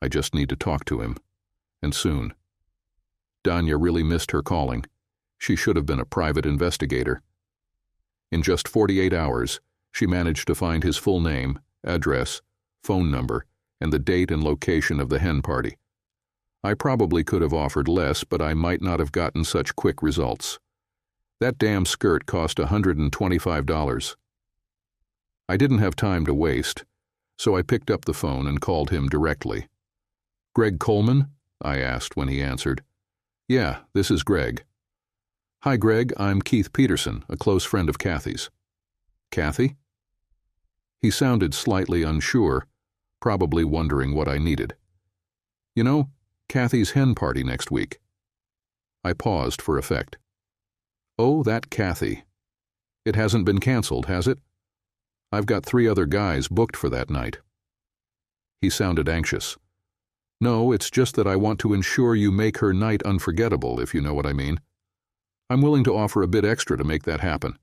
S1: I just need to talk to him, and soon. Danya really missed her calling. She should have been a private investigator. In just 48 hours, she managed to find his full name, address, phone number, and the date and location of the hen party. I probably could have offered less, but I might not have gotten such quick results. That damn skirt cost $125. I didn't have time to waste, so I picked up the phone and called him directly. "Greg Coleman?" I asked when he answered. "Yeah, this is Greg." "Hi, Greg, I'm Keith Peterson, a close friend of Kathy's." "Kathy?" He sounded slightly unsure, probably wondering what I needed. "You know, Kathy's hen party next week." I paused for effect. "Oh, that Kathy. It hasn't been canceled, has it? I've got 3 other guys booked for that night." He sounded anxious. "No, it's just that I want to ensure you make her night unforgettable, if you know what I mean. I'm willing to offer a bit extra to make that happen."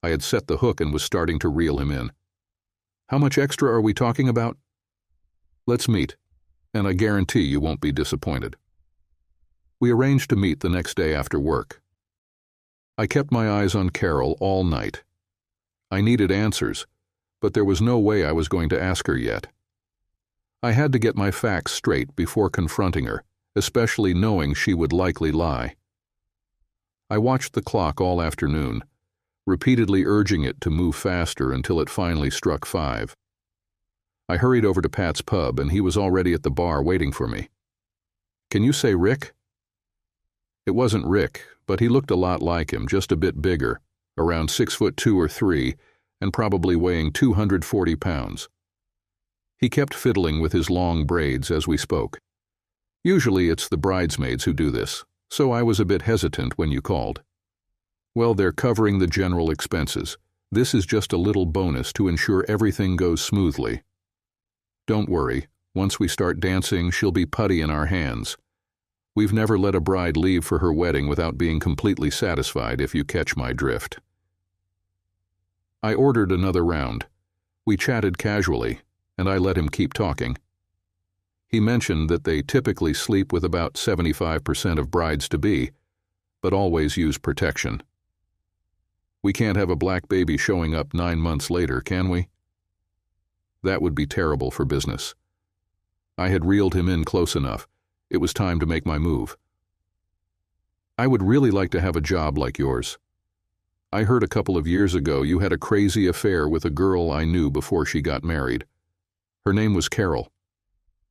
S1: I had set the hook and was starting to reel him in. "How much extra are we talking about?" "Let's meet, and I guarantee you won't be disappointed." We arranged to meet the next day after work. I kept my eyes on Carol all night. I needed answers, but there was no way I was going to ask her yet. I had to get my facts straight before confronting her, especially knowing she would likely lie. I watched the clock all afternoon, repeatedly urging it to move faster until it finally struck 5. I hurried over to Pat's pub, and he was already at the bar waiting for me. "Can you say Rick?" It wasn't Rick, but he looked a lot like him, just a bit bigger, around 6'2" or 3", and probably weighing 240 pounds. He kept fiddling with his long braids as we spoke. Usually it's the bridesmaids who do this, so I was a bit hesitant when you called. "Well, they're covering the general expenses. This is just a little bonus to ensure everything goes smoothly. Don't worry, once we start dancing, she'll be putty in our hands. We've never let a bride leave for her wedding without being completely satisfied, if you catch my drift." I ordered another round. We chatted casually, and I let him keep talking. He mentioned that they typically sleep with about 75% of brides-to-be, but always use protection. We can't have a black baby showing up 9 months later, can we? That would be terrible for business. I had reeled him in close enough. It was time to make my move. "I would really like to have a job like yours. I heard a couple of years ago you had a crazy affair with a girl I knew before she got married. Her name was Carol.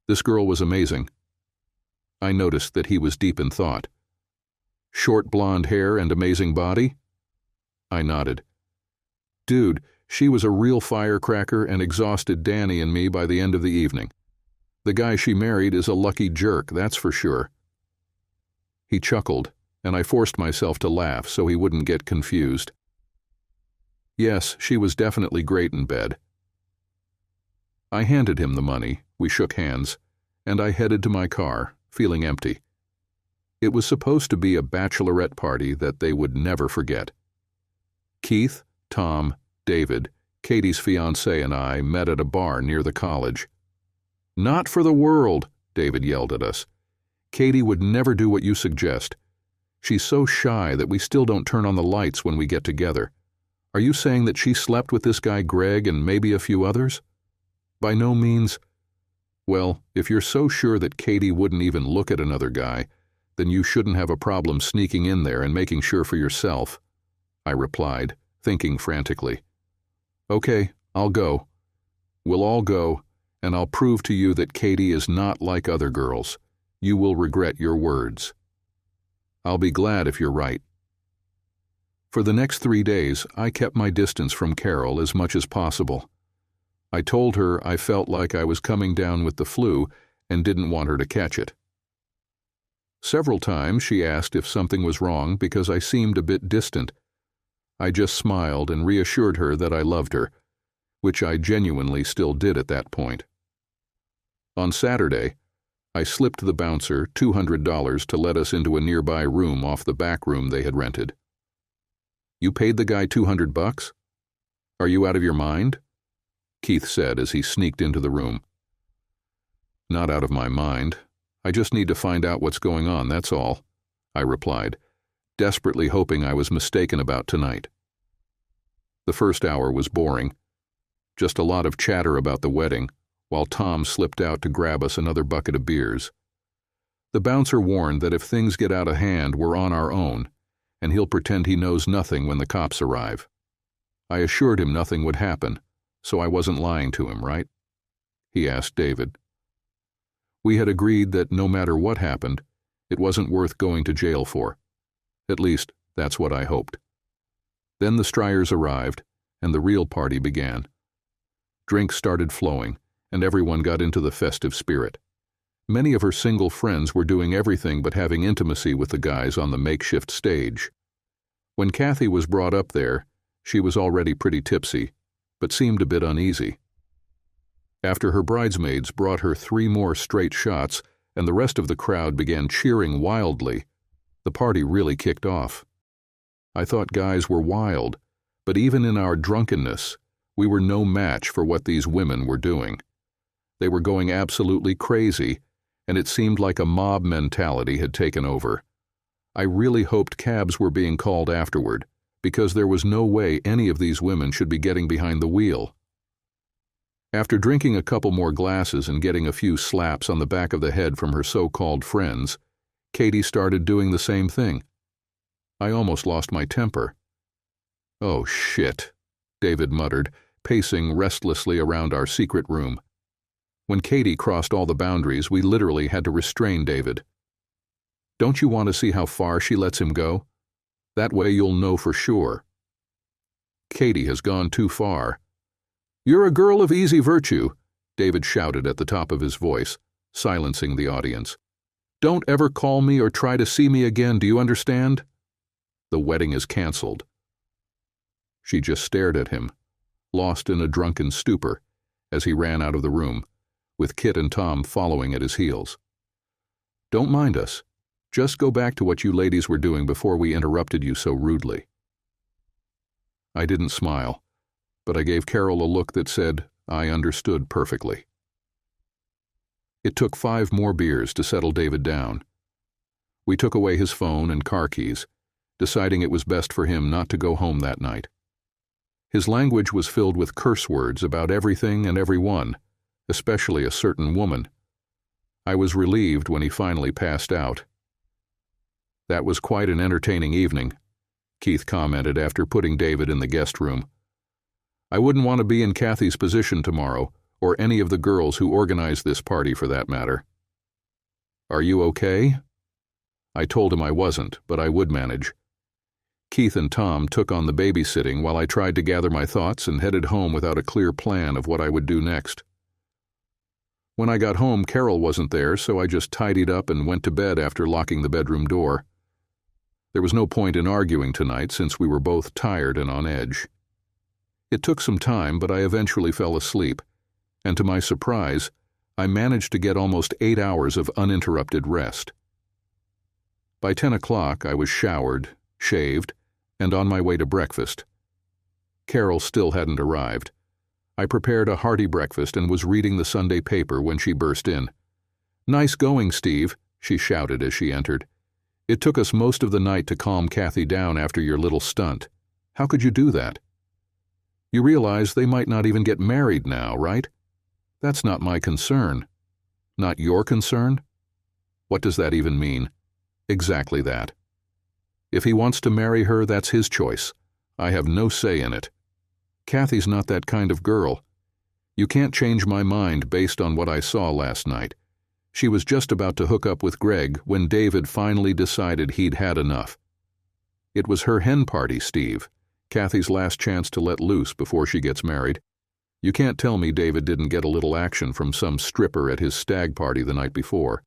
S1: This girl was amazing." I noticed that he was deep in thought. "Short blonde hair and amazing body?" I nodded. "Dude, She was a real firecracker and exhausted Danny and me by the end of the evening. The guy she married is a lucky jerk, that's for sure. He chuckled, and I forced myself to laugh so he wouldn't get confused. Yes, she was definitely great in bed. I handed him the money, we shook hands, and I headed to my car, feeling empty. It was supposed to be a bachelorette party that they would never forget. Keith, Tom, David, Katie's fiancé, and I met at a bar near the college. "Not for the world," David yelled at us. "Katie would never do what you suggest. She's so shy that we still don't turn on the lights when we get together. Are you saying that she slept with this guy Greg and maybe a few others?" "By no means." "Well, if you're so sure that Katie wouldn't even look at another guy, then you shouldn't have a problem sneaking in there and making sure for yourself," I replied, thinking frantically. "Okay, I'll go. We'll all go, and I'll prove to you that Katie is not like other girls. You will regret your words." "I'll be glad if you're right." For the next 3 days, I kept my distance from Carol as much as possible. I told her I felt like I was coming down with the flu and didn't want her to catch it. Several times she asked if something was wrong because I seemed a bit distant. I just smiled and reassured her that I loved her, which I genuinely still did at that point. On Saturday, I slipped the bouncer $200 to let us into a nearby room off the back room they had rented. "You paid the guy $200? Are you out of your mind?" Keith said as he sneaked into the room. "Not out of my mind. I just need to find out what's going on, that's all," I replied, desperately hoping I was mistaken about tonight. The first hour was boring. Just a lot of chatter about the wedding, while Tom slipped out to grab us another bucket of beers. The bouncer warned that if things get out of hand, we're on our own, and he'll pretend he knows nothing when the cops arrive. I assured him nothing would happen, so I wasn't lying to him, right? He asked David. We had agreed that no matter what happened, it wasn't worth going to jail for. At least, that's what I hoped. Then the Stryers arrived, and the real party began. Drinks started flowing, and everyone got into the festive spirit. Many of her single friends were doing everything but having intimacy with the guys on the makeshift stage. When Kathy was brought up there, she was already pretty tipsy, but seemed a bit uneasy. After her bridesmaids brought her 3 more straight shots and the rest of the crowd began cheering wildly, the party really kicked off. I thought guys were wild, but even in our drunkenness, we were no match for what these women were doing. They were going absolutely crazy, and it seemed like a mob mentality had taken over. I really hoped cabs were being called afterward, because there was no way any of these women should be getting behind the wheel. After drinking a couple more glasses and getting a few slaps on the back of the head from her so-called friends, Katie started doing the same thing. I almost lost my temper. "Oh, shit," David muttered, pacing restlessly around our secret room. When Katie crossed all the boundaries, we literally had to restrain David. "Don't you want to see how far she lets him go? That way you'll know for sure." "Katie has gone too far." "You're a girl of easy virtue," David shouted at the top of his voice, silencing the audience. "Don't ever call me or try to see me again, do you understand? The wedding is canceled." She just stared at him, lost in a drunken stupor, as he ran out of the room, with Kit and Tom following at his heels. "Don't mind us. Just go back to what you ladies were doing before we interrupted you so rudely." I didn't smile, but I gave Carol a look that said I understood perfectly. It took 5 more beers to settle David down. We took away his phone and car keys, deciding it was best for him not to go home that night. His language was filled with curse words about everything and everyone, especially a certain woman. I was relieved when he finally passed out. "That was quite an entertaining evening," Keith commented after putting David in the guest room. "I wouldn't want to be in Kathy's position tomorrow, or any of the girls who organized this party for that matter." "Are you okay?" I told him I wasn't, but I would manage. Keith and Tom took on the babysitting while I tried to gather my thoughts and headed home without a clear plan of what I would do next. When I got home, Carol wasn't there, so I just tidied up and went to bed after locking the bedroom door. There was no point in arguing tonight since we were both tired and on edge. It took some time, but I eventually fell asleep, and to my surprise, I managed to get almost 8 hours of uninterrupted rest. By 10 o'clock, I was showered, shaved, and on my way to breakfast. Carol still hadn't arrived. I prepared a hearty breakfast and was reading the Sunday paper when she burst in. "Nice going, Steve," she shouted as she entered. "It took us most of the night to calm Kathy down after your little stunt. How could you do that? You realize they might not even get married now, right? That's not my concern." "Not your concern?" What does that even mean? Exactly that. If he wants to marry her, that's his choice. I have no say in it. Kathy's not that kind of girl. You can't change my mind based on what I saw last night. She was just about to hook up with Greg when David finally decided he'd had enough. It was her hen party, Steve. Kathy's last chance to let loose before she gets married. You can't tell me David didn't get a little action from some stripper at his stag party the night before.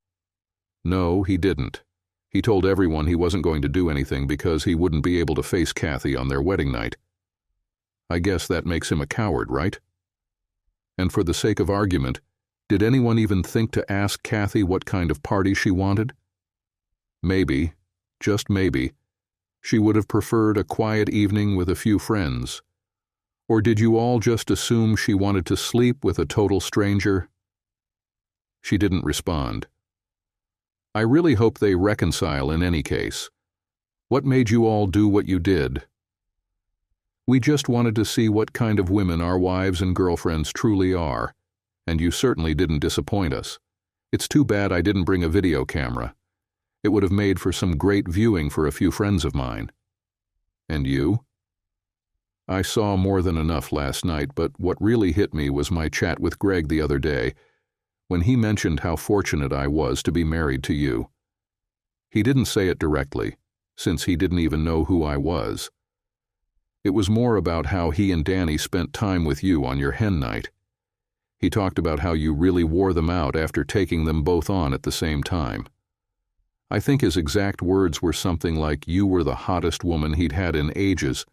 S1: No, he didn't. He told everyone he wasn't going to do anything because he wouldn't be able to face Kathy on their wedding night. I guess that makes him a coward, right? And for the sake of argument, did anyone even think to ask Kathy what kind of party she wanted? Maybe, just maybe, she would have preferred a quiet evening with a few friends. Or did you all just assume she wanted to sleep with a total stranger? She didn't respond. I really hope they reconcile in any case. What made you all do what you did? We just wanted to see what kind of women our wives and girlfriends truly are, and you certainly didn't disappoint us. It's too bad I didn't bring a video camera. It would have made for some great viewing for a few friends of mine. And you? I saw more than enough last night, but what really hit me was my chat with Greg the other day, when he mentioned how fortunate I was to be married to you. He didn't say it directly, since he didn't even know who I was. It was more about how he and Danny spent time with you on your hen night. He talked about how you really wore them out after taking them both on at the same time. I think his exact words were something like you were the hottest woman he'd had in ages,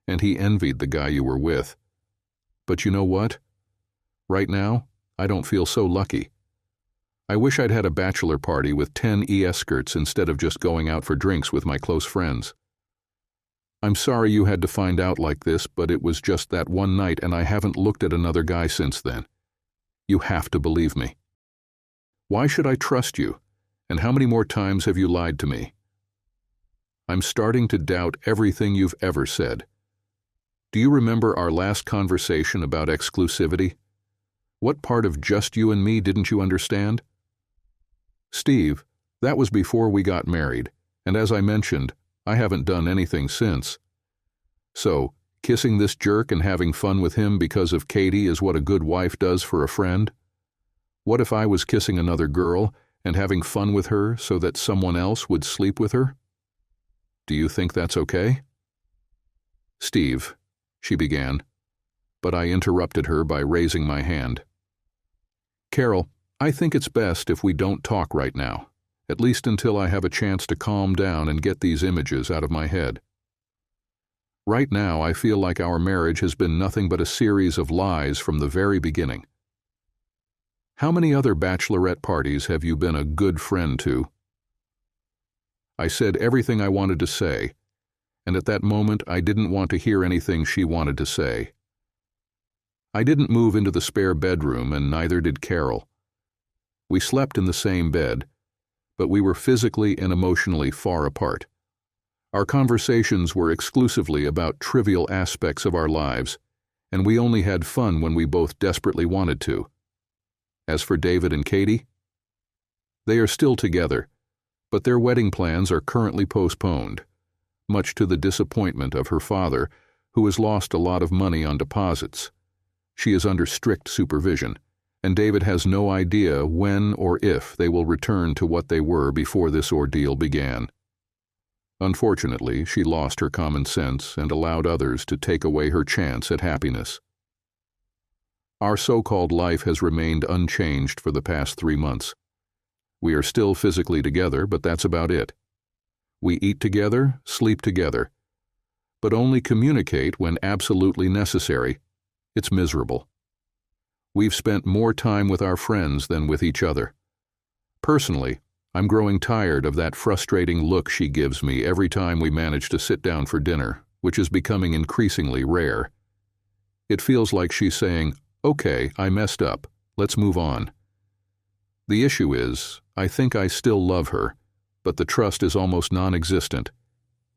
S1: and he envied the guy you were with. But you know what? Right now, I don't feel so lucky. I wish I'd had a bachelor party with 10 e-skirts instead of just going out for drinks with my close friends. I'm sorry you had to find out like this, but it was just that one night and I haven't looked at another guy since then. You have to believe me. Why should I trust you? And how many more times have you lied to me? I'm starting to doubt everything you've ever said. Do you remember our last conversation about exclusivity? What part of just you and me didn't you understand? Steve, that was before we got married, and as I mentioned, I haven't done anything since. So, kissing this jerk and having fun with him because of Katie is what a good wife does for a friend? What if I was kissing another girl and having fun with her so that someone else would sleep with her? Do you think that's okay? Steve, she began, but I interrupted her by raising my hand. Carol, I think it's best if we don't talk right now, at least until I have a chance to calm down and get these images out of my head. Right now, I feel like our marriage has been nothing but a series of lies from the very beginning. How many other bachelorette parties have you been a good friend to? I said everything I wanted to say, and at that moment I didn't want to hear anything she wanted to say. I didn't move into the spare bedroom, and neither did Carol. We slept in the same bed, but we were physically and emotionally far apart. Our conversations were exclusively about trivial aspects of our lives, and we only had fun when we both desperately wanted to. As for David and Katie, they are still together, but their wedding plans are currently postponed, much to the disappointment of her father, who has lost a lot of money on deposits. She is under strict supervision, and David has no idea when or if they will return to what they were before this ordeal began. Unfortunately, she lost her common sense and allowed others to take away her chance at happiness. Our so-called life has remained unchanged for the past 3 months. We are still physically together, but that's about it. We eat together, sleep together, but only communicate when absolutely necessary. It's miserable. We've spent more time with our friends than with each other. Personally, I'm growing tired of that frustrating look she gives me every time we manage to sit down for dinner, which is becoming increasingly rare. It feels like she's saying, "Okay, I messed up. Let's move on." The issue is, I think I still love her, but the trust is almost non-existent,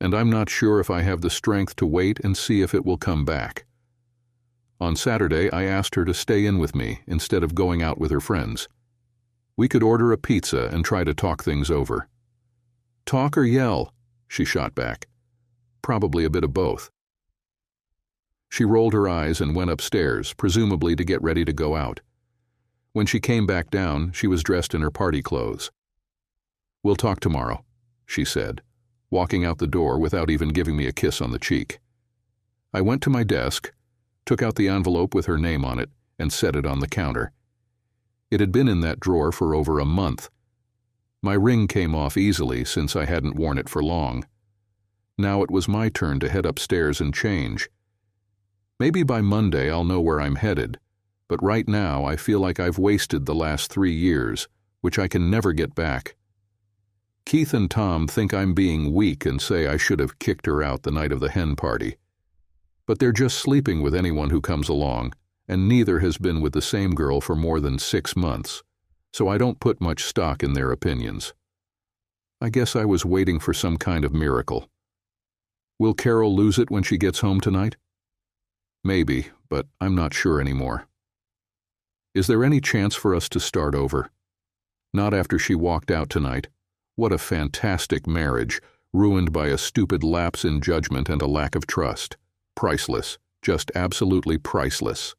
S1: and I'm not sure if I have the strength to wait and see if it will come back. On Saturday, I asked her to stay in with me instead of going out with her friends. We could order a pizza and try to talk things over. "Talk or yell?" she shot back. "Probably a bit of both." She rolled her eyes and went upstairs, presumably to get ready to go out. When she came back down, she was dressed in her party clothes. "We'll talk tomorrow," she said, walking out the door without even giving me a kiss on the cheek. I went to my desk, took out the envelope with her name on it, and set it on the counter. It had been in that drawer for over a month. My ring came off easily since I hadn't worn it for long. Now it was my turn to head upstairs and change. Maybe by Monday I'll know where I'm headed, but right now I feel like I've wasted the last 3 years, which I can never get back. Keith and Tom think I'm being weak and say I should have kicked her out the night of the hen party. But they're just sleeping with anyone who comes along, and neither has been with the same girl for more than 6 months, so I don't put much stock in their opinions. I guess I was waiting for some kind of miracle. Will Carol lose it when she gets home tonight? Maybe, but I'm not sure anymore. Is there any chance for us to start over? Not after she walked out tonight. What a fantastic marriage, ruined by a stupid lapse in judgment and a lack of trust. Priceless, just absolutely priceless.